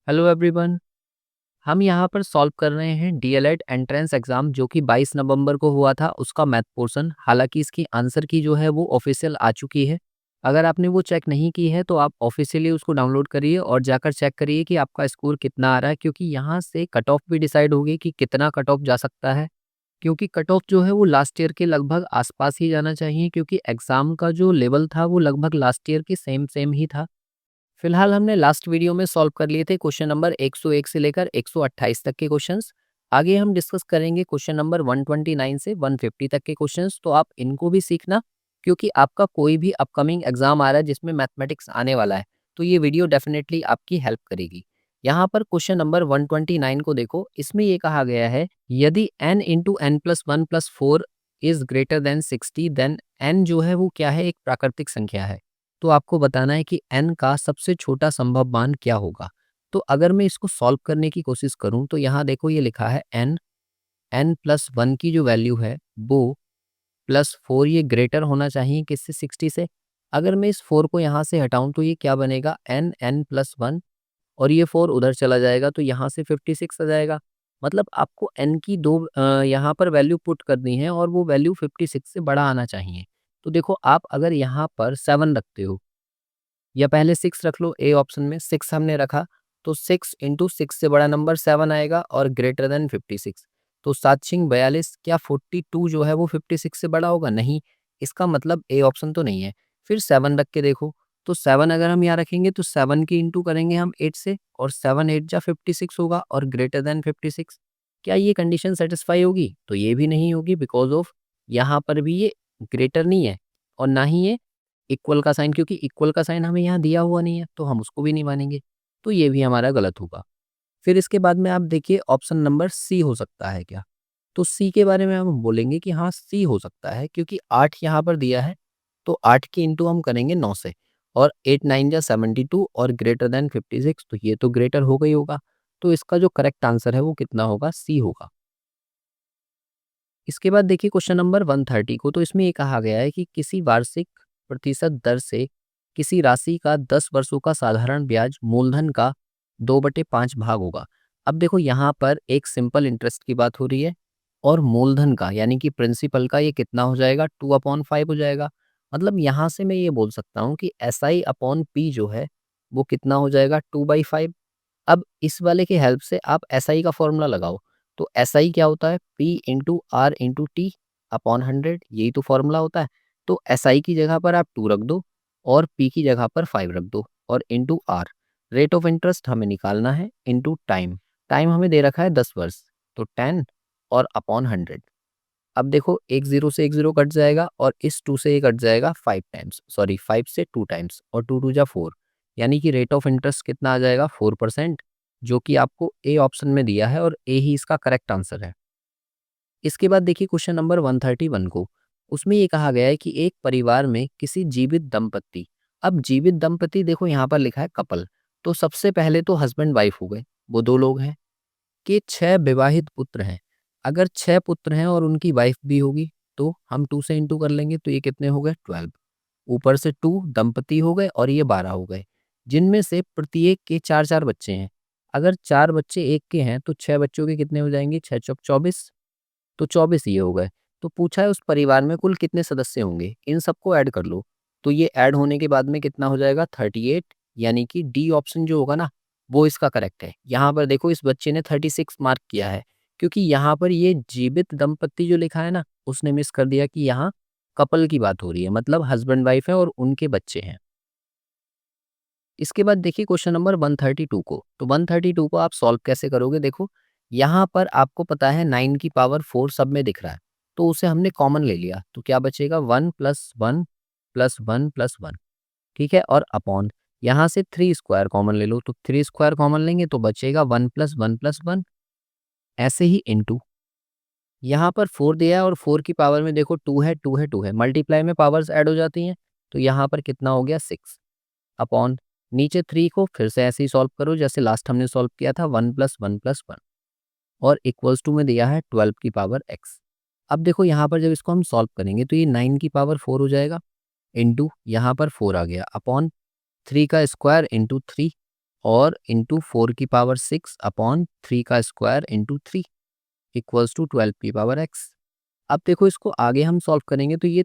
Hello everyone. हम यहाँ पर सॉल्व कर रहे हैं डीएलएड एंट्रेंस एग्जाम जो कि 22 नवंबर को हुआ था, उसका मैथ पोर्शन। हालांकि इसकी आंसर की जो है वो ऑफिशियल आ चुकी है। अगर आपने वो चेक नहीं की है तो आप ऑफिशियली उसको डाउनलोड करिए और जाकर चेक करिए कि आपका स्कोर कितना आ रहा है, क्योंकि यहाँ से कट ऑफ भी डिसाइड होगी कि कितना कट ऑफ जा सकता है। क्योंकि कट ऑफ जो है वो लास्ट ईयर के लगभग आसपास ही जाना चाहिए, क्योंकि एग्जाम का जो लेवल था वो लगभग लास्ट ईयर के सेम सेम ही था। फिलहाल हमने लास्ट वीडियो में सॉल्व कर लिए थे क्वेश्चन नंबर 101 से लेकर 128 तक के क्वेश्चंस। आगे हम डिस्कस करेंगे क्वेश्चन नंबर 129 से 150 तक के क्वेश्चंस, तो आप इनको भी सीखना, क्योंकि आपका कोई भी अपकमिंग एग्जाम आ रहा है जिसमें मैथमेटिक्स आने वाला है, तो ये वीडियो डेफिनेटली आपकी हेल्प करेगी। यहाँ पर क्वेश्चन नंबर 129 को देखो, इसमें ये कहा गया है यदि n into n plus one plus four is greater than 60, then n जो है वो क्या है, एक प्राकृतिक संख्या है। तो आपको बताना है कि n का सबसे छोटा संभव मान क्या होगा। तो अगर मैं इसको सॉल्व करने की कोशिश करूं तो यहाँ देखो ये लिखा है n प्लस वन की जो वैल्यू है वो प्लस फोर, ये ग्रेटर होना चाहिए किससे, 60 से। अगर मैं इस फोर को यहाँ से हटाऊं तो ये क्या बनेगा, n प्लस वन, और ये फोर उधर चला जाएगा तो यहाँ से 56 आ जाएगा। मतलब आपको n की दो यहाँ पर वैल्यू पुट करनी है और वो वैल्यू 56 से बड़ा आना चाहिए। तो देखो आप अगर यहाँ पर 7 रखते हो या पहले 6 रख लो, ए ऑप्शन में 6 हमने रखा, तो 6 इंटू सिक्स से बड़ा नंबर 7 आएगा और ग्रेटर देन 56। तो 7 6 42, क्या 42 जो है वो 56 से बड़ा होगा? नहीं। इसका मतलब ए ऑप्शन तो नहीं है। फिर 7 रख के देखो, तो 7 अगर हम यहाँ रखेंगे तो 7 की इंटू करेंगे हम 8 से, और 7 8 जा 56 होगा और ग्रेटर देन 56। क्या ये कंडीशन सेटिस्फाई होगी? तो ये भी नहीं होगी, बिकॉज ऑफ यहाँ पर भी ये ग्रेटर नहीं है और ना ही ये इक्वल का साइन, क्योंकि इक्वल का साइन हमें यहाँ दिया हुआ नहीं है तो हम उसको भी नहीं मानेंगे। तो ये भी हमारा गलत होगा। फिर इसके बाद में आप देखिए ऑप्शन नंबर सी हो सकता है क्या? तो सी के बारे में हम बोलेंगे कि हाँ सी हो सकता है, क्योंकि 8 यहाँ पर दिया है, तो 8 की इंटू हम करेंगे 9 से, और 8 9 जा 72 और ग्रेटर देन 56, तो ये तो ग्रेटर हो गई होगा। तो इसका जो करेक्ट आंसर है वो कितना होगा, सी होगा। इसके बाद देखिए क्वेश्चन नंबर 130 को, तो इसमें ये कहा गया है कि किसी वार्षिक प्रतिशत दर से किसी राशि का 10 वर्षों का साधारण ब्याज मूलधन का 2/5 भाग होगा। अब देखो यहाँ पर एक सिंपल इंटरेस्ट की बात हो रही है, और मूलधन का यानी कि प्रिंसिपल का ये कितना हो जाएगा, 2/5 हो जाएगा। मतलब यहाँ से मैं ये बोल सकता हूँ कि SI अपॉन पी जो है वो कितना हो जाएगा, 2/5। अब इस वाले की हेल्प से आप SI का फॉर्मूला लगाओ। तो SI क्या होता है, P into r into t upon 100, यही तो फॉर्मूला होता है। तो SI की जगह पर आप 2 रख दो और P की जगह पर 5 रख दो, और into r, rate of interest हमें निकालना है, इंटू टाइम, टाइम हमें दे रखा है 10 वर्ष, तो 10 और अपॉन 100। अब देखो एक जीरो से एक जीरो कट जाएगा और इस 2 से ये कट जाएगा 5 टाइम्स, सॉरी 5 से 2 टाइम्स, और 2 2 जा 4, यानी कि रेट ऑफ इंटरेस्ट कितना आ जाएगा, 4%, जो कि आपको ए ऑप्शन में दिया है और ए ही इसका करेक्ट आंसर है। इसके बाद देखिए क्वेश्चन नंबर 131 को, उसमें ये कहा गया है कि एक परिवार में किसी जीवित दंपति, अब जीवित दंपति देखो यहाँ पर लिखा है कपल, तो सबसे पहले तो हस्बैंड वाइफ हो गए, वो 2 लोग हैं, कि 6 विवाहित पुत्र हैं। अगर 6 पुत्र हैं और उनकी वाइफ भी होगी तो हम 2 से इंटू कर लेंगे, तो ये कितने हो गए, 12। ऊपर से 2 दंपति हो गए और ये 12 हो गए, जिनमें से प्रत्येक के 4 4 बच्चे हैं। अगर 4 बच्चे एक के हैं तो 6 बच्चों के कितने हो जाएंगे, 6 चौक 24, तो 24 ये हो गए। तो पूछा है उस परिवार में कुल कितने सदस्य होंगे, इन सबको ऐड कर लो। तो ये ऐड होने के बाद में कितना हो जाएगा, 38, यानी कि डी ऑप्शन जो होगा ना वो इसका करेक्ट है। यहाँ पर देखो इस बच्चे ने 36 मार्क किया है, क्योंकि यहाँ पर ये जीवित दंपत्ति जो लिखा है ना उसने मिस कर दिया कि यहाँ कपल की बात हो रही है, मतलब हस्बैंड वाइफ है और उनके बच्चे हैं। इसके बाद देखिए क्वेश्चन नंबर 132 को, तो 132 को आप सॉल्व कैसे करोगे, देखो यहाँ पर आपको पता है 9 की पावर 4 सब में दिख रहा है, तो उसे हमने कॉमन ले लिया, तो क्या बचेगा, 1 plus one plus one plus one, ठीक है, और अपॉन यहाँ से 3 स्क्वायर कॉमन ले लो, तो 3 स्क्वायर कॉमन लेंगे तो बचेगा 1 प्लस वन प्लस वन, ऐसे ही इंटू यहाँ पर 4 दिया है और 4 की पावर में देखो 2 है, 2 है, 2 है, मल्टीप्लाई में पावर्स ऐड हो जाती हैं, तो यहाँ पर कितना हो गया, 6 अपॉन नीचे 3 को फिर से ऐसे ही सॉल्व करो जैसे लास्ट हमने सॉल्व किया था, 1 प्लस वन प्लस वन, और इक्वल्स टू में दिया है 12 की पावर x। अब देखो यहाँ पर जब इसको हम सॉल्व करेंगे तो ये 9 की पावर 4 हो जाएगा, इंटू यहाँ पर 4 आ गया, अपॉन 3 का स्क्वायर इंटू 3, और इंटू 4 की पावर 6 अपॉन 3 का स्क्वायर इंटू 3 इक्वल्स टू 12 की पावर x। अब देखो इसको आगे हम सॉल्व करेंगे तो ये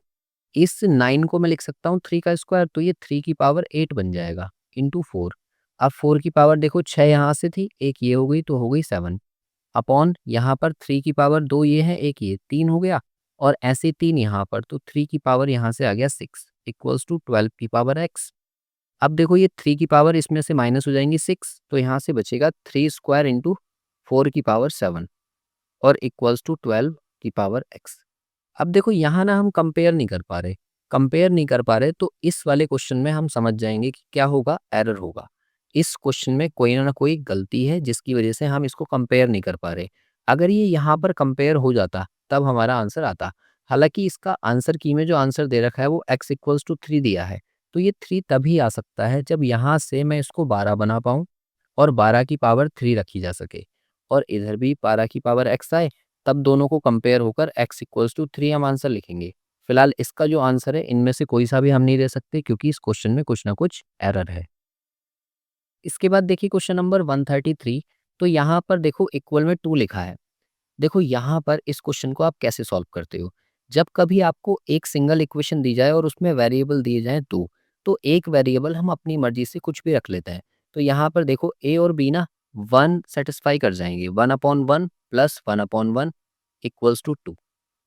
इस 9 को मैं लिख सकता हूँ 3 का स्क्वायर, तो ये 3 की पावर 8 बन जाएगा इंटू 4। अब 4 की पावर देखो 6 यहाँ से थी, एक ये हो गई तो हो गई 7 अपॉन यहाँ पर 3 की पावर 2 ये है, एक ये 3 हो गया और ऐसे 3 यहाँ पर, तो 3 की पावर यहाँ से आ गया 6 इक्वल्स टू 12 की पावर x। अब देखो ये 3 की पावर इसमें से माइनस हो जाएंगी 6, तो यहाँ से बचेगा 3 स्क्वायर इंटू 4 की पावर 7 और इक्वल्स टू 12 की पावर x। अब देखो यहाँ ना हम कंपेयर नहीं कर पा रहे तो इस वाले क्वेश्चन में हम समझ जाएंगे कि क्या होगा, एरर होगा। इस क्वेश्चन में कोई ना कोई गलती है जिसकी वजह से हम इसको कंपेयर नहीं कर पा रहे। अगर ये यहाँ पर कंपेयर हो जाता तब हमारा आंसर आता। हालांकि इसका आंसर की में जो आंसर दे रखा है वो x इक्वल्स टू 3 दिया है, तो ये 3 तभी आ सकता है जब यहाँ से मैं इसको 12 बना पाऊँ और 12 की पावर 3 रखी जा सके और इधर भी 12 की पावर x आए, तब दोनों को कंपेयर होकर x इक्वल्स टू 3 हम आंसर लिखेंगे। फिलहाल इसका जो आंसर है इनमें से कोई सा भी हम नहीं दे सकते क्योंकि इस क्वेश्चन में कुछ ना कुछ एरर है। इसके बाद देखिए क्वेश्चन नंबर 133। तो यहाँ पर देखो इक्वल में 2 लिखा है। देखो यहाँ पर इस क्वेश्चन को आप कैसे सॉल्व करते हो। जब कभी आपको एक सिंगल इक्वेशन दी जाए और उसमें वेरिएबल दिए जाए दो, तो एक वेरिएबल हम अपनी मर्जी से कुछ भी रख लेते हैं। तो यहाँ पर देखो ए और बी ना 1 सेटिस्फाई कर जाएंगे, 1/1 प्लस 1/1 इक्वल्स टू 2।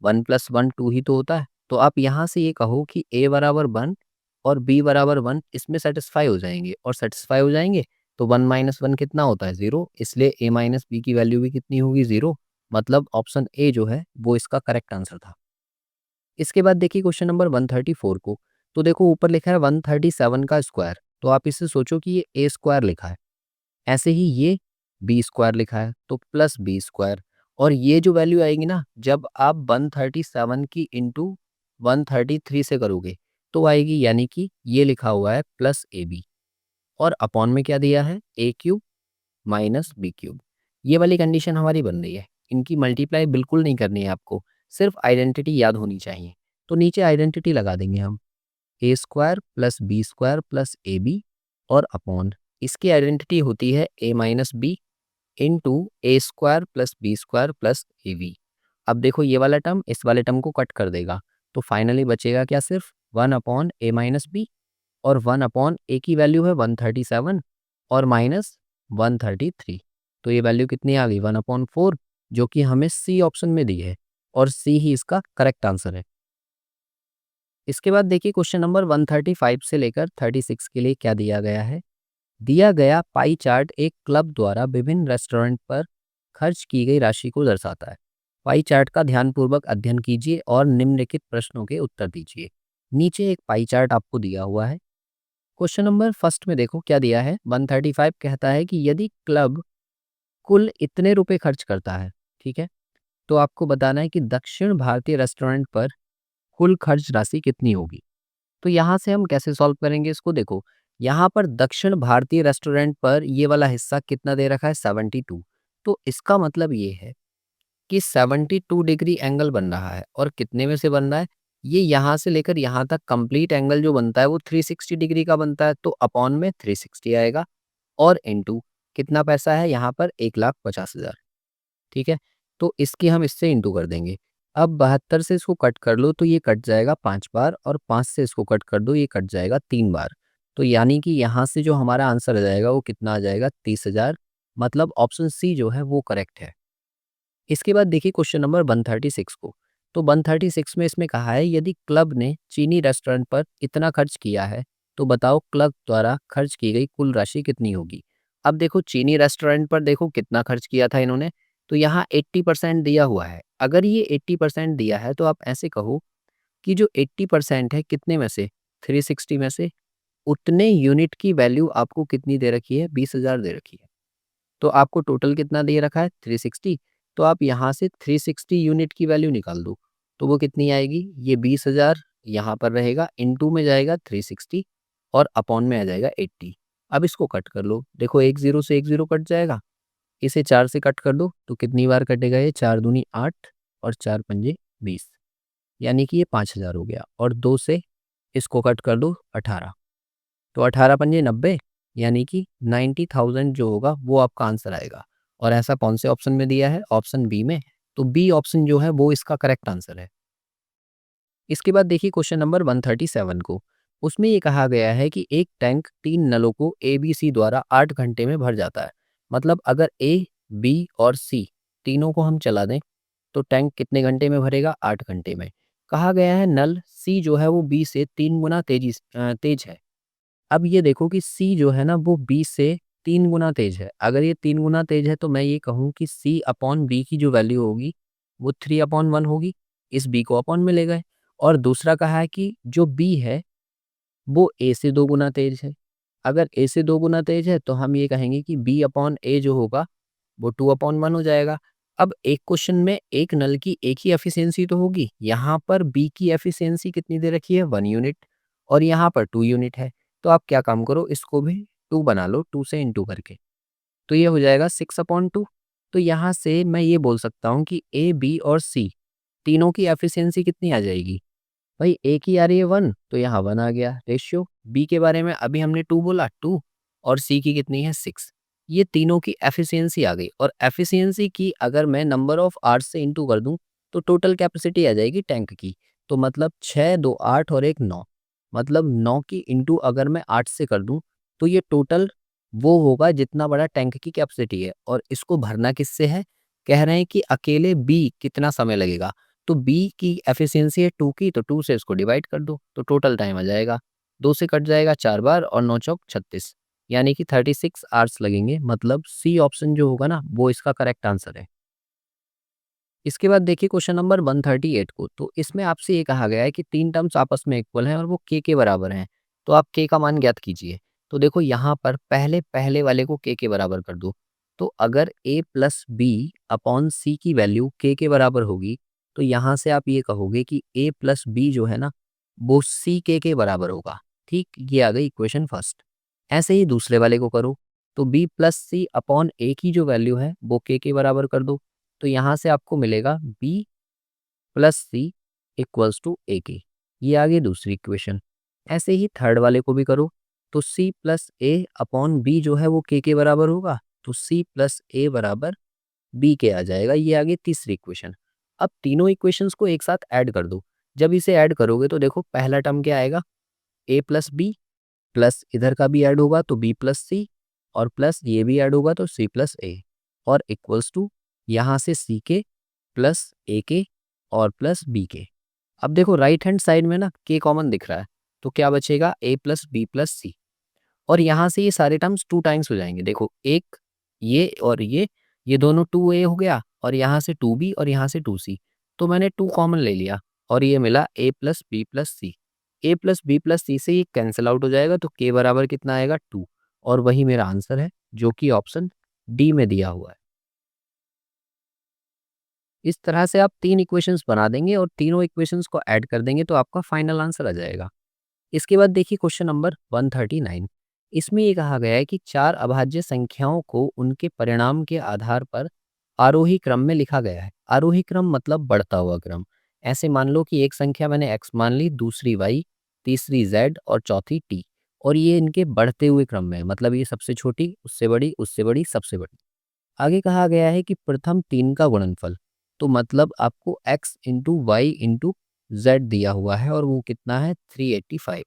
1 प्लस 1 2 ही तो होता है। तो आप यहाँ से ये कहो कि a बराबर 1 और b बराबर 1 इसमें सेटिस्फाई हो जाएंगे, और सेटिस्फाई हो जाएंगे तो 1 माइनस 1 कितना होता है 0, इसलिए a माइनस बी की वैल्यू भी कितनी होगी 0। मतलब ऑप्शन ए जो है वो इसका करेक्ट आंसर था। इसके बाद देखिए क्वेश्चन नंबर 134 को। तो देखो ऊपर लिखा है 137 का स्क्वायर, तो आप इससे सोचो कि ये ए स्क्वायर लिखा है, ऐसे ही ये बी स्क्वायर लिखा है तो प्लस बी स्क्वायर, और ये जो वैल्यू आएगी ना जब आप 137 की इंटू 133 से करोगे तो आएगी, यानी कि ये लिखा हुआ है प्लस ए बी और अपॉन में क्या दिया है ए क्यूब माइनस बी क्यूब। ये वाली कंडीशन हमारी बन रही है। इनकी मल्टीप्लाई बिल्कुल नहीं करनी है आपको, सिर्फ आइडेंटिटी याद होनी चाहिए। तो नीचे आइडेंटिटी लगा देंगे हम, A square plus B square plus A B और अपॉन इसकी आइडेंटिटी होती है A minus B into A square plus B square plus A B. अब देखो ये वाला टर्म इस वाले टर्म को कट कर देगा, तो फाइनली बचेगा क्या, सिर्फ 1/a-b और 1/a की वैल्यू है 137 और माइनस 133। तो ये वैल्यू कितनी आ गई 1/4, जो कि हमें सी ऑप्शन में दी है और सी ही इसका करेक्ट आंसर है। इसके बाद देखिए क्वेश्चन नंबर 135 से लेकर 36 के लिए क्या दिया गया है। दिया गया पाई चार्ट एक क्लब द्वारा विभिन्न रेस्टोरेंट पर खर्च की गई राशि को दर्शाता है। पाई चार्ट का ध्यानपूर्वक अध्ययन कीजिए और निम्नलिखित प्रश्नों के उत्तर दीजिए। नीचे एक पाई चार्ट आपको दिया हुआ है। क्वेश्चन नंबर फर्स्ट में देखो क्या दिया है, 135 कहता है कि यदि क्लब कुल इतने रुपए खर्च करता है, ठीक है, तो आपको बताना है कि दक्षिण भारतीय रेस्टोरेंट पर कुल खर्च राशि कितनी होगी। तो यहाँ से हम कैसे सॉल्व करेंगे इसको, देखो यहाँ पर दक्षिण भारतीय रेस्टोरेंट पर ये वाला हिस्सा कितना दे रखा है 72। तो इसका मतलब ये है कि 72 डिग्री एंगल बन रहा है, और कितने में से बन रहा है, ये यहाँ से लेकर यहाँ तक कंप्लीट एंगल जो बनता है वो 360 डिग्री का बनता है, तो अपॉन में 360 आएगा और इनटू कितना पैसा है यहाँ पर 1,50,000। ठीक है, तो इसकी हम इससे इंटू कर देंगे। अब 72 से इसको कट कर लो तो ये कट जाएगा 5 बार, और 5 से इसको कट कर दो ये कट जाएगा 3 बार। तो यानी कि यहाँ से जो हमारा आंसर आ जाएगा वो कितना आ जाएगा 30,000। मतलब ऑप्शन सी जो है वो करेक्ट है। इसके बाद देखिए क्वेश्चन नंबर 136 को। तो 136 में इसमें कहा है यदि क्लब ने चीनी रेस्टोरेंट पर इतना खर्च किया है तो बताओ क्लब द्वारा खर्च की गई कुल राशि कितनी होगी। अब देखो चीनी रेस्टोरेंट पर देखो कितना खर्च किया था इन्होंने, तो यहाँ 80% दिया हुआ है। अगर ये 80% दिया है तो आप ऐसे कहो कि जो 80% है कितने में से 360 में से, उतने यूनिट की वैल्यू आपको कितनी दे रखी है 20,000 दे रखी है। तो आपको टोटल कितना दे रखा है 360, तो आप यहाँ से 360 यूनिट की वैल्यू निकाल दो। तो वो कितनी आएगी, ये 20,000 यहाँ पर रहेगा, इनटू में जाएगा 360 और अपॉन में आ जाएगा 80। अब इसको कट कर लो, देखो एक जीरो से एक जीरो कट जाएगा, इसे 4 से कट कर दो तो कितनी बार कटेगा, ये 4 दूनी 8 और 4 पंजे 20, यानी कि ये 5,000 हो गया। और 2 से इसको कट कर दो 18, तो 18 पंजे 90 यानी कि 90,000 जो होगा वो आपका आंसर आएगा। और ऐसा कौन से ऑप्शन में दिया है? ऑप्शन बी में। तो बी ऑप्शन जो है वो इसका करेक्ट आंसर है। इसके बाद देखिए क्वेश्चन नंबर 137 को। उसमें ये कहा गया है कि एक टैंक 3 नलों को ए, बी, सी द्वारा 8 घंटे में भर जाता है। मतलब अगर ए, बी और सी तीनों को हम चला दें तो टैंक कितने घंटे में भरेगा? 8 घंटे में। कहा गया है नल सी जो है वो बी से 3 गुना तेज है। अब ये देखो कि सी जो है ना वो बी से 3 गुना तेज है। अगर ये 3 गुना तेज है तो मैं ये कहूँ कि सी अपॉन बी की जो वैल्यू होगी वो 3/1 होगी। इस बी को अपॉन में ले गए। और दूसरा कहा है कि जो बी है वो ए से 2 गुना तेज है। अगर ए से 2 गुना तेज है तो हम ये कहेंगे कि बी अपॉन ए जो होगा वो 2/1 हो जाएगा। अब एक क्वेश्चन में एक नल की एक ही एफिशिएंसी तो होगी। यहाँ पर बी की एफिशिएंसी कितनी दे रखी है? 1 यूनिट। और यहाँ पर 2 यूनिट है। तो आप क्या काम करो, इसको भी 2 बना लो, 2 से इंटू करके। तो ये हो जाएगा 6/2। तो यहाँ से मैं ये बोल सकता हूँ कि ए, बी और सी तीनों की एफिशिएंसी कितनी आ जाएगी? भाई ए की आ रही है 1 तो यहाँ 1 आ गया रेशियो। बी के बारे में अभी हमने 2 बोला, 2। और सी की कितनी है? 6। ये तीनों की एफिशिएंसी आ गई। और एफिशिएंसी की अगर मैं नंबर ऑफ आवर्स से इंटू कर दूं तो टोटल कैपेसिटी आ जाएगी टैंक की। तो मतलब 6, 2, 8 और 1, 9। मतलब 9 की इंटू अगर मैं 8 से कर दूं तो ये टोटल वो होगा जितना बड़ा टैंक की कैपेसिटी है। और इसको भरना किससे है? कह रहे हैं कि अकेले बी कितना समय लगेगा। तो बी की एफिशिएंसी है 2 की, तो 2 से इसको डिवाइड कर दो तो टोटल टाइम आ जाएगा। 2 से कट जाएगा 4 बार और 9 चौक 36, यानी कि 36 आवर्स लगेंगे। मतलब सी ऑप्शन जो होगा ना वो इसका करेक्ट आंसर है। इसके बाद देखिए क्वेश्चन नंबर 138 को। तो इसमें आपसे ये कहा गया है कि तीन टर्म्स आपस में इक्वल हैं और वो के बराबर हैं। तो आप के का मान ज्ञात कीजिए। तो देखो यहाँ पर पहले पहले वाले को के बराबर कर दो। तो अगर a प्लस बी अपॉन सी की वैल्यू के बराबर होगी तो यहाँ से आप ये कहोगे कि a प्लस बी जो है ना वो सी के बराबर होगा। ठीक, ये आ गई इक्वेशन फर्स्ट। ऐसे ही दूसरे वाले को करो। तो b प्लस सी अपॉन ए की जो वैल्यू है वो के बराबर कर दो। तो यहाँ से आपको मिलेगा b plus C equals to A के। ये आ गई दूसरी इक्वेशन। ऐसे ही थर्ड वाले को भी करो। तो c प्लस ए अपॉन बी जो है वो के बराबर होगा। तो c प्लस ए बराबर बी के आ जाएगा। ये आ गई तीसरी इक्वेशन। अब तीनों इक्वेशंस को एक साथ ऐड कर दो। जब इसे ऐड करोगे तो देखो पहला टर्म क्या आएगा? a प्लस बी प्लस इधर का भी ऐड होगा तो b प्लस सी और प्लस ये भी ऐड होगा तो c प्लस ए और इक्वल्स टू यहाँ से सी के प्लस ए के और प्लस बी के। अब देखो राइट हैंड साइड में ना के कॉमन दिख रहा है तो क्या बचेगा? ए प्लस बी प्लस सी। और यहाँ से ये सारे टर्म्स 2 टाइम्स हो जाएंगे। देखो एक ये और ये दोनों 2a हो गया और यहाँ से 2b और यहाँ से 2c। तो मैंने 2 कॉमन ले लिया और ये मिला a plus B plus C. A plus B plus C से ये कैंसिल आउट हो जाएगा तो के बराबर कितना आएगा? 2। और वही मेरा आंसर है जो कि ऑप्शन डी में दिया हुआ है। इस तरह से आप 3 इक्वेशंस बना देंगे और तीनों इक्वेशंस को ऐड कर देंगे तो आपका फाइनल आंसर आ जाएगा। इसके बाद देखिए क्वेश्चन नंबर 139। इसमें ये कहा गया है कि चार अभाज्य संख्याओं को उनके परिणाम के आधार पर आरोही क्रम में लिखा गया है। आरोही क्रम मतलब बढ़ता हुआ क्रम। ऐसे मान लो कि एक संख्या मैंने x मान ली, दूसरी y, तीसरी z और चौथी t। और ये इनके बढ़ते हुए क्रम में है। मतलब ये सबसे छोटी, उससे बड़ी, उससे बड़ी, सबसे बड़ी। आगे कहा गया है कि प्रथम 3 का गुणनफल। तो मतलब आपको x into y into z दिया हुआ है और वो कितना है? 385।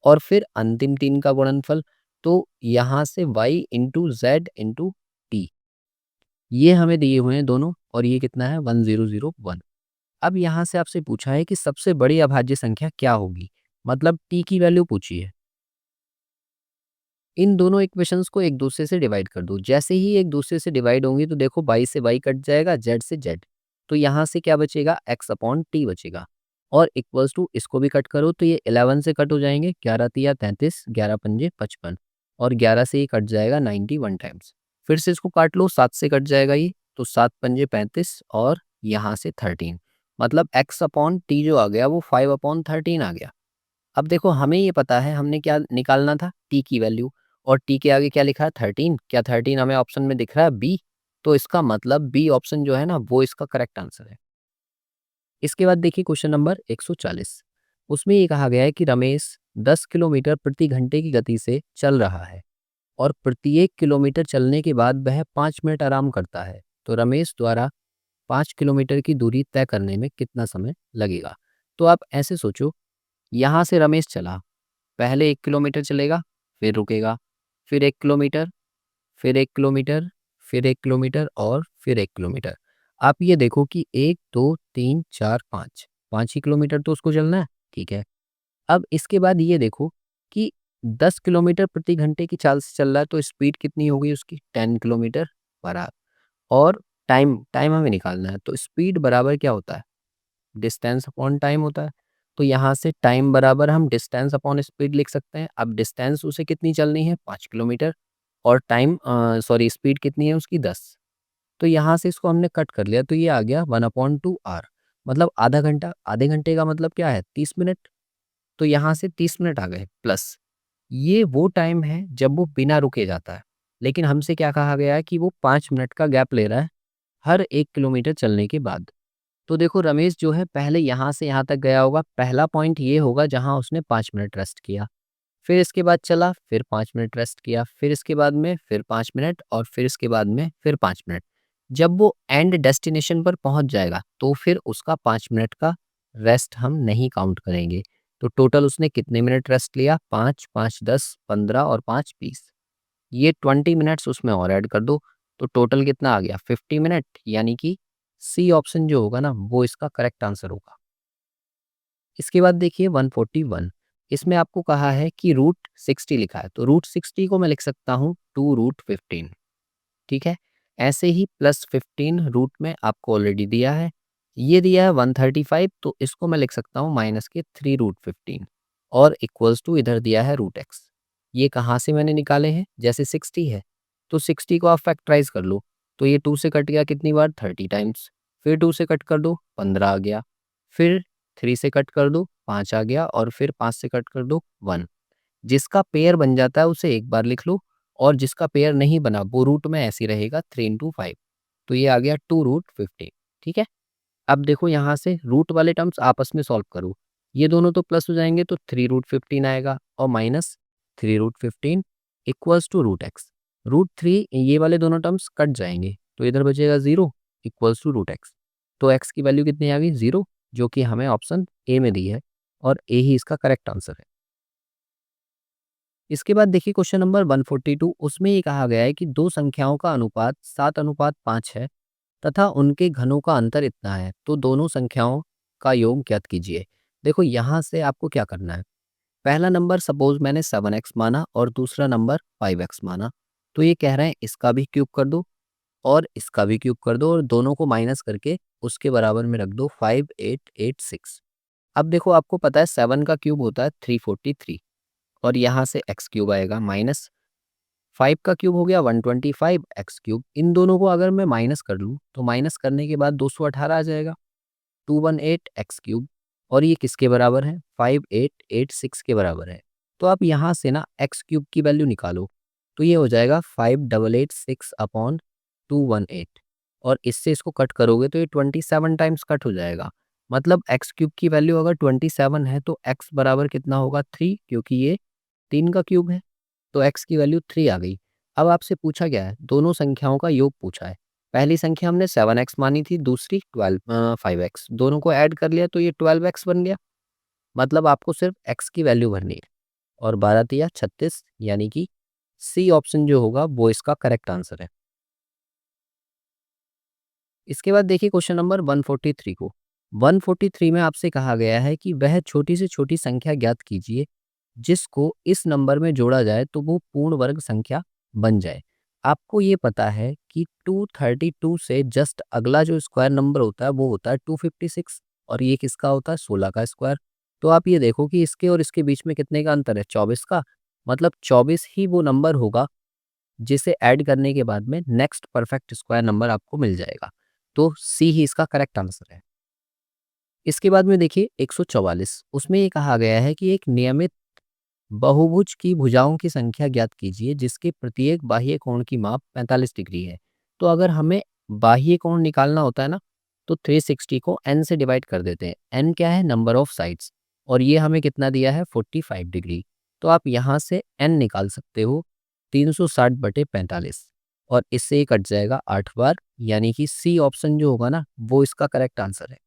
और फिर अंतिम 3 का गुणनफल। तो यहाँ से y into Z into T, ये हमें दिए हुए हैं दोनों और ये कितना है? 1001। अब यहाँ से आपसे पूछा है कि सबसे बड़ी अभाज्य संख्या क्या होगी? मतलब t की वैल्यू पूछी है। इन दोनों इक्वेशंस को एक दूसरे से डिवाइड कर दो। जैसे ही एक दूसरे से डिवाइड होंगी तो देखो y से y कट जाएगा, z से z। तो यहाँ से क्या बचेगा? x अपॉन टी बचेगा। और इक्वल्स टू इसको भी कट करो तो ये 11 से कट हो जाएंगे। 11 तिया 33, 11 पंजे 55 और 11 से ये कट जाएगा 91 टाइम्स। फिर से इसको काट लो, 7 से कट जाएगा ये तो 7 पंजे 35 और यहाँ से 13। मतलब x अपॉन टी जो आ गया वो 5/13 आ गया। अब देखो हमें ये पता है हमने क्या निकालना था? टी की वैल्यू। और टी के आगे क्या लिखा है? 13। क्या 13 हमें ऑप्शन में दिख रहा है? बी। तो इसका मतलब बी ऑप्शन जो है ना वो इसका करेक्ट आंसर है। इसके बाद देखिए क्वेश्चन नंबर 140। उसमें ये कहा गया है कि रमेश 10 किलोमीटर प्रति घंटे की गति से चल रहा है। और प्रत्येक किलोमीटर चलने के बाद वह 5 मिनट आराम करता है, तो रमेश द्वारा 5 किलोमीटर की दूरी तय करने में कितना समय लगेगा। तो आप ऐसे सोचो, यहाँ से रमेश चला, पहले 1 किलोमीटर चलेगा, फिर रुकेगा, फिर 1 किलोमीटर, फिर 1 किलोमीटर, फिर 1 किलोमीटर और फिर 1 किलोमीटर। आप ये देखो कि 1, 2, 3, 4, 5, 5 ही किलोमीटर तो उसको चलना है, ठीक है। अब इसके बाद ये देखो कि 10 किलोमीटर प्रति घंटे की चाल से चल रहा है, तो स्पीड कितनी होगी उसकी? 10 किलोमीटर पर आवर। और टाइम टाइम हमें निकालना है, तो स्पीड बराबर क्या होता है? डिस्टेंस अपॉन टाइम होता है। तो यहाँ से टाइम बराबर हम डिस्टेंस अपॉन स्पीड लिख सकते हैं। अब डिस्टेंस उसे कितनी चलनी है? 5 किलोमीटर, और टाइम सॉरी स्पीड कितनी है उसकी? 10। तो यहाँ से इसको हमने कट कर लिया, तो ये आ गया 1/2 आवर, मतलब आधा घंटा। आधे घंटे का मतलब क्या है? 30 मिनट। तो यहाँ से 30 मिनट आ गए प्लस। ये वो टाइम है जब वो बिना रुके जाता है, लेकिन हमसे क्या कहा गया है कि वो 5 मिनट का गैप ले रहा है हर 1 किलोमीटर चलने के बाद। तो देखो रमेश जो है पहले यहाँ से यहाँ तक गया होगा, पहला पॉइंट ये होगा जहाँ उसने 5 मिनट रेस्ट किया। फिर इसके बाद चला, फिर 5 मिनट रेस्ट किया, फिर इसके बाद में फिर 5 मिनट, और फिर इसके बाद में फिर 5 मिनट। जब वो एंड डेस्टिनेशन पर पहुँच जाएगा, तो फिर उसका 5 मिनट का रेस्ट हम नहीं काउंट करेंगे। तो टोटल उसने कितने मिनट रेस्ट लिया? 5, 5, 10, 15 और 5, 20। ये 20 मिनट्स उसमें और ऐड कर दो, तो टोटल कितना आ गया? 50 मिनट, यानी कि सी ऑप्शन जो होगा ना, वो इसका करेक्ट आंसर होगा। इसके बाद देखिए 141, इसमें आपको कहा है कि रूट 60 लिखा है, तो रूट 60 को मैं लिख सकता हूँ 2 रूट 15, ठीक है। ऐसे ही प्लस 15 रूट में आपको ऑलरेडी दिया है, ये दिया है 135, तो इसको मैं लिख सकता हूँ माइनस के 3 रूट 15, और इक्वल्स टू इधर दिया है रूट एक्स। ये कहाँ से मैंने निकाले हैं? जैसे 60 है, तो 60 को आप फैक्टराइज कर लो, तो ये 2 से कट गया कितनी बार? 30 टाइम्स। फिर 2 से कट कर दो, 15 आ गया। फिर 3 से कट कर दो, 5 आ गया, और फिर 5 से कट कर दो, 1। जिसका पेयर बन जाता है उसे एक बार लिख लो, और जिसका पेयर नहीं बना वो रूट में ऐसे ही रहेगा 3 इंटू 5। तो ये आ गया 2 रूट 15, ठीक है। अब देखो यहाँ से रूट वाले टर्म्स आपस में सॉल्व करो, ये दोनों तो प्लस हो जाएंगे, तो 3 रूट 15 आएगा, और minus 3 root 15 equals to root x. Root 3 ये वाले दोनों टर्म्स कट जाएंगे, तो इधर बचेगा 0 इक्वल्स टू रूट एक्स। तो एक्स की वैल्यू कितनी आ गई? 0, जो कि हमें ऑप्शन ए में दी है, और ए ही इसका करेक्ट आंसर है। इसके बाद देखिए क्वेश्चन नंबर 142, उसमें ये कहा गया है कि दो संख्याओं का अनुपात 7:5 है तथा उनके घनों का अंतर इतना है, तो दोनों संख्याओं का योग ज्ञात कीजिए। देखो यहाँ से आपको क्या करना है, पहला नंबर सपोज मैंने 7x माना और दूसरा नंबर 5x माना, तो ये कह रहे हैं इसका भी क्यूब कर दो और इसका भी क्यूब कर दो, और दोनों को माइनस करके उसके बराबर में रख दो 5886। अब देखो आपको पता है 7 का क्यूब होता है 343, और यहाँ से एक्स क्यूब आएगा, माइनस 5 का क्यूब हो गया 125 एक्स क्यूब। इन दोनों को अगर मैं माइनस कर लूँ, तो माइनस करने के बाद 218 आ जाएगा, 218 एक्स क्यूब। और ये किसके बराबर है? 5886 के बराबर है। तो आप यहाँ से ना एक्स क्यूब की वैल्यू निकालो, तो ये हो जाएगा 5886 अपॉन 218, और इससे इसको कट करोगे तो ये 27 टाइम्स कट हो जाएगा। मतलब एक्स क्यूब की वैल्यू अगर 27 है, तो एक्स बराबर कितना होगा? 3, क्योंकि ये 3 का क्यूब है, तो x की वैल्यू 3 आ गई। अब आपसे पूछा गया है, दोनों संख्याओं का योग पूछा है। पहली संख्या हमने 7x मानी थी, दूसरी 5x, दोनों को ऐड कर लिया तो ये 12x बन गया। मतलब आपको सिर्फ x की वैल्यू भरनी है, और 12 तिया 36, यानी कि सी ऑप्शन जो होगा वो इसका करेक्ट आंसर है। इसके बाद देखिए क्वेश्चन नंबर 143 को। 143 में आपसे कहा गया है कि वह छोटी से छोटी संख्या ज्ञात कीजिए जिसको इस नंबर में जोड़ा जाए तो वो पूर्ण वर्ग संख्या बन जाए। आपको ये पता है कि 232 से जस्ट अगला जो स्क्वायर नंबर होता है वो होता है 256, और ये किसका होता है? 16 का स्क्वायर। तो आप ये देखो कि इसके और इसके बीच में कितने का अंतर है? 24 का। मतलब 24 ही वो नंबर होगा जिसे ऐड करने के बाद में नेक्स्ट परफेक्ट स्क्वायर नंबर आपको मिल जाएगा। तो सी ही इसका करेक्ट आंसर है। इसके बाद में देखिए 144, उसमें ये कहा गया है कि एक नियमित बहुभुज की भुजाओं की संख्या ज्ञात कीजिए जिसके प्रत्येक बाह्य कोण की माप 45 डिग्री है। तो अगर हमें बाह्य कोण निकालना होता है ना, तो 360 को n से डिवाइड कर देते हैं। n क्या है? नंबर ऑफ साइड्स, और ये हमें कितना दिया है? 45 डिग्री। तो आप यहाँ से n निकाल सकते हो, 360/45 और इससे ये कट जाएगा 8 बार, यानी कि सी ऑप्शन जो होगा ना वो इसका करेक्ट आंसर है।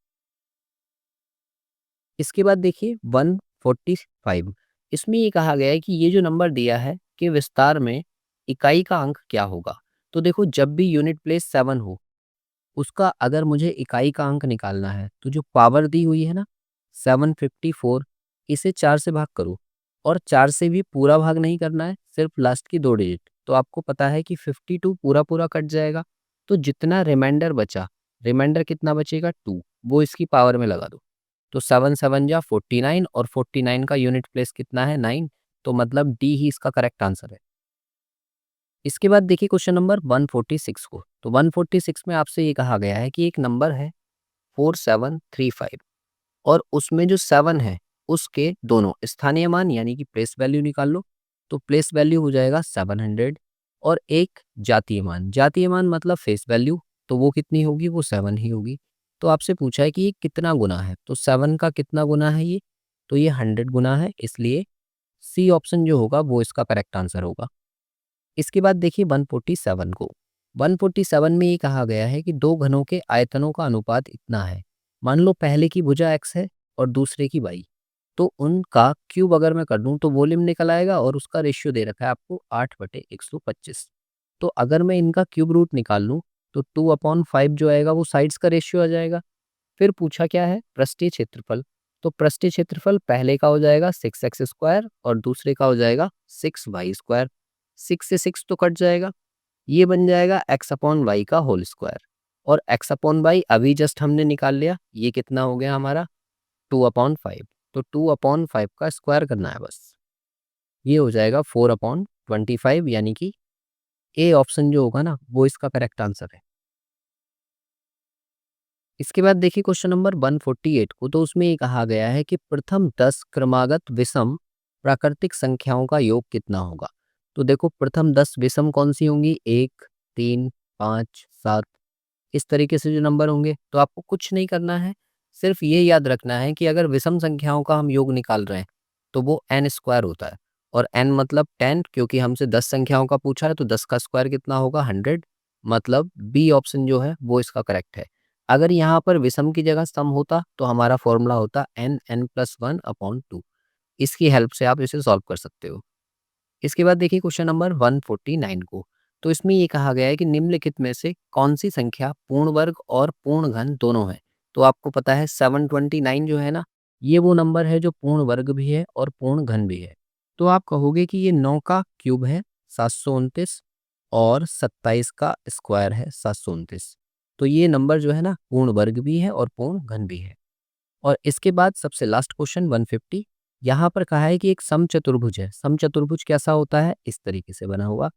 इसके बाद देखिए 145, इसमें ये कहा गया है कि ये जो नंबर दिया है कि विस्तार में इकाई का अंक क्या होगा। तो देखो जब भी यूनिट प्लेस 7 हो, उसका अगर मुझे इकाई का अंक निकालना है तो जो पावर दी हुई है ना 754, इसे 4 से भाग करो और 4 से भी पूरा भाग नहीं करना है, सिर्फ लास्ट की 2 डिजिट। तो आपको पता है कि 52 पूरा पूरा कट जाएगा, तो जितना रिमाइंडर बचा, रिमाइंडर कितना बचेगा 2, वो इसकी पावर में लगा दो। तो 7 7 जा 49 और 49 का यूनिट प्लेस कितना है 9, तो मतलब डी ही इसका करेक्ट आंसर है। इसके बाद देखिए क्वेश्चन नंबर 146 को। तो 146 में आपसे ये कहा गया है कि एक नंबर है 4735 और उसमें जो 7 है उसके दोनों स्थानीय मान यानी कि प्लेस वैल्यू निकाल लो। तो प्लेस वैल्यू हो जाएगा 700 और एक जातीय मान मतलब फेस वैल्यू, तो वो कितनी होगी, वो 7 ही होगी। तो आपसे पूछा है कि ये कितना गुना है, तो 7 का कितना गुना है ये, तो ये 100 गुना है, इसलिए सी ऑप्शन जो होगा वो इसका करेक्ट आंसर होगा। इसके बाद देखिए 147 को। 147 में ये कहा गया है कि दो घनों के आयतनों का अनुपात इतना है। मान लो पहले की भुजा x है और दूसरे की y, तो उनका क्यूब अगर मैं कर दूं तो वॉल्यूम निकल आएगा और उसका रेशियो दे रखा है आपको 8/125। तो अगर मैं इनका क्यूब रूट निकाल लूं तो 2/5 जो आएगा वो साइड्स का रेशियो आ जाएगा। फिर पूछा क्या है, पृष्ठीय क्षेत्रफल। तो पृष्ठीय क्षेत्रफल पहले का हो जाएगा 6x² और दूसरे का हो जाएगा 6y²। 6 से 6 तो कट जाएगा, ये बन जाएगा x/y का होल स्क्वायर और x/y अभी जस्ट हमने निकाल लिया, ये कितना हो गया हमारा 2/5। तो 2/5 का स्क्वायर करना है बस, ये हो जाएगा 4/25, यानी कि ए ऑप्शन जो होगा ना वो इसका करेक्ट आंसर है। इसके बाद देखिए क्वेश्चन नंबर 148 को। तो उसमें ये कहा गया है कि प्रथम 10 क्रमागत विषम प्राकृतिक संख्याओं का योग कितना होगा। तो देखो प्रथम 10 विषम कौन सी होंगी, 1 3 5 7, इस तरीके से जो नंबर होंगे। तो आपको कुछ नहीं करना है, सिर्फ ये याद रखना है कि अगर विषम संख्याओं का हम योग निकाल रहे हैं तो वो n² होता है और n मतलब 10, क्योंकि हमसे 10 संख्याओं का पूछा है तो 10 का स्क्वायर कितना होगा 100, मतलब बी ऑप्शन जो है वो इसका करेक्ट है। अगर यहाँ पर विषम की जगह सम होता तो हमारा फॉर्मूला होता n+1/2। इसकी हेल्प से आप इसे सॉल्व कर सकते हो। इसके बाद देखिए क्वेश्चन नंबर 149 को। तो इसमें ये कहा गया है कि निम्नलिखित में से कौन सी संख्या पूर्ण वर्ग और पूर्ण घन दोनों है। तो आपको पता है 729 जो है ना, ये वो नंबर है जो पूर्ण वर्ग भी है और पूर्ण घन भी है। तो आप कहोगे कि ये 9 का क्यूब है 729 और 27 का स्क्वायर है 729। तो ये नंबर जो है ना पूर्ण वर्ग भी है और पूर्ण घन भी है। और इसके बाद सबसे लास्ट क्वेश्चन 150, यहाँ पर कहा है कि एक समचतुर्भुज है। समचतुर्भुज कैसा होता है, इस तरीके से बना हुआ,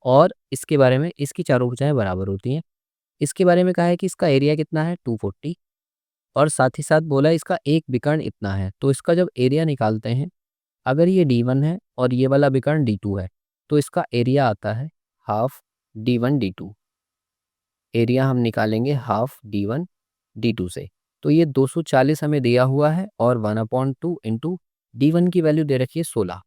और इसके बारे में इसकी चारों भुजाएं बराबर होती हैं। इसके बारे में कहा है कि इसका एरिया कितना है 240 और साथ ही साथ बोला है इसका एक विकर्ण इतना है। तो इसका जब एरिया निकालते हैं, अगर ये D1 है और ये वाला विकर्ण D2 है तो इसका एरिया आता है हाफ D1 D2। एरिया हम निकालेंगे हाफ D1 D2 से। तो ये 240 हमें दिया हुआ है और 1/2 इंटू D1 की वैल्यू दे रखी है 16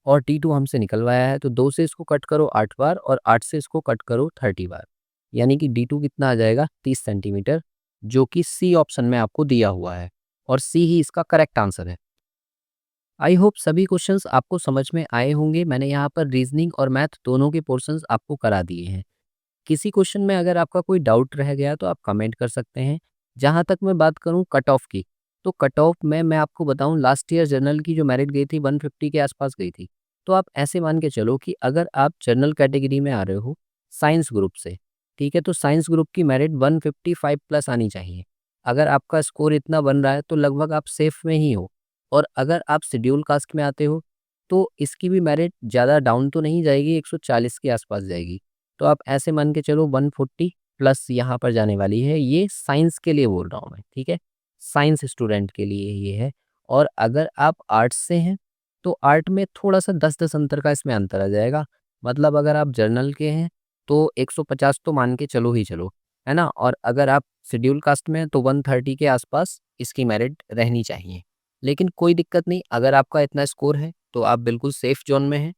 और D2 हमसे निकलवाया है। तो 2 से इसको कट करो 8 बार और 8 से इसको कट करो 30 बार, यानी कि D2 कितना आ जाएगा 30 सेंटीमीटर, जो कि सी ऑप्शन में आपको दिया हुआ है और सी ही इसका करेक्ट आंसर है। आई होप सभी क्वेश्चंस आपको समझ में आए होंगे। मैंने यहाँ पर रीजनिंग और मैथ दोनों के पोर्शंस आपको करा दिए हैं। किसी क्वेश्चन में अगर आपका कोई डाउट रह गया तो आप कमेंट कर सकते हैं। जहाँ तक मैं बात करूँ कट ऑफ की, तो कट ऑफ में मैं आपको बताऊँ लास्ट ईयर जनरल की जो मेरिट गई थी 150 के आसपास गई थी। तो आप ऐसे मान के चलो कि अगर आप जनरल कैटेगरी में आ रहे हो साइंस ग्रुप से, ठीक है, तो साइंस ग्रुप की मेरिट 155 प्लस आनी चाहिए। अगर आपका स्कोर इतना बन रहा है तो लगभग आप सेफ में ही हो। और अगर आप शेड्यूल कास्ट में आते हो तो इसकी भी मेरिट ज़्यादा डाउन तो नहीं जाएगी, 140 के आसपास जाएगी। तो आप ऐसे मान के चलो 140 प्लस यहाँ पर जाने वाली है। ये साइंस के लिए बोल रहा हूँ मैं, ठीक है, साइंस स्टूडेंट के लिए ये है। और अगर आप आर्ट्स से हैं तो आर्ट में थोड़ा सा 10-10 अंतर का इसमें अंतर आ जाएगा। मतलब अगर आप जर्नल के हैं तो 150 तो मान के चलो ही चलो, है ना। और अगर आप शेड्यूल कास्ट में हैं तो 130 के आसपास इसकी मेरिट रहनी चाहिए। लेकिन कोई दिक्कत नहीं, अगर आपका इतना स्कोर है तो आप बिल्कुल सेफ जोन में हैं।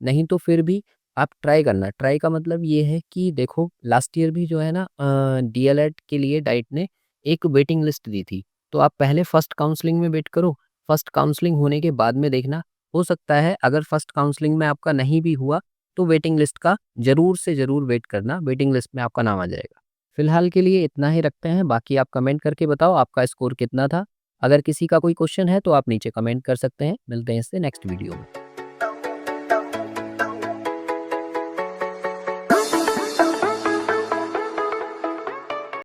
नहीं तो फिर भी आप ट्राई करना। ट्राई का मतलब ये है कि देखो लास्ट ईयर भी जो है ना डीएलएड के लिए डाइट ने एक वेटिंग लिस्ट दी थी। तो आप पहले फर्स्ट काउंसलिंग में वेट करो, फर्स्ट काउंसलिंग होने के बाद में देखना, हो सकता है अगर फर्स्ट काउंसलिंग में आपका नहीं भी हुआ तो वेटिंग लिस्ट का ज़रूर से ज़रूर वेट करना, वेटिंग लिस्ट में आपका नाम आ जाएगा। फिलहाल के लिए इतना ही रखते हैं, बाकी आप कमेंट करके बताओ आपका स्कोर कितना था? अगर किसी का कोई क्वेश्चन है तो आप नीचे कमेंट कर सकते हैं। मिलते हैं इससे नेक्स्ट वीडियो में।